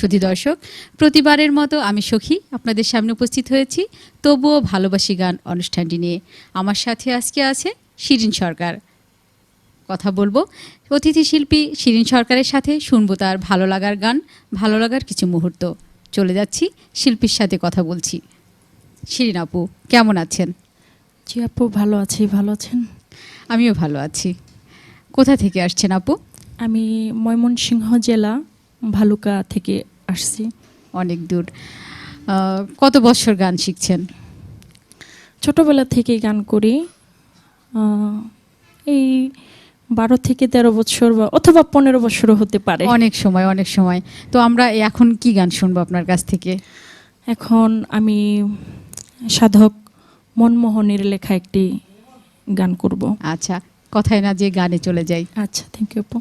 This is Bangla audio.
সুধী দর্শক, প্রতিবারের মতো আমি সখী আপনাদের সামনে উপস্থিত হয়েছি তবুও ভালোবাসি গান অনুষ্ঠানটি নিয়ে। আমার সাথে আজকে আছে শিরিন সরকার। কথা বলবো অতিথি শিল্পী শিরিন সরকারের সাথে, শুনবো তার ভালো লাগার গান, ভালো লাগার কিছু মুহূর্ত। চলে যাচ্ছি শিল্পীর সাথে কথা বলছি। শিরিন আপু কেমন আছেন? জি আপু, ভালো আছি। ভালো আছেন? আমিও ভালো আছি। কোথা থেকে আসছেন আপু? আমি ময়মনসিংহ জেলা ভালুকা থেকে আসছি। অনেক দূর। কত বছর গান শিখছেন? ছোটবেলা থেকে গান করি, এই 12 থেকে 13 বছর বা অথবা 15 বছরও হতে পারে। অনেক সময়, অনেক সময়। তো আমরা এখন কি গান শুনবো আপনার কাছ থেকে? এখন আমি সাধক মনমোহনের লেখা একটি গান করব। আচ্ছা, কথায় না যে গানে চলে যাই। আচ্ছা, থ্যাংক ইউ আপু।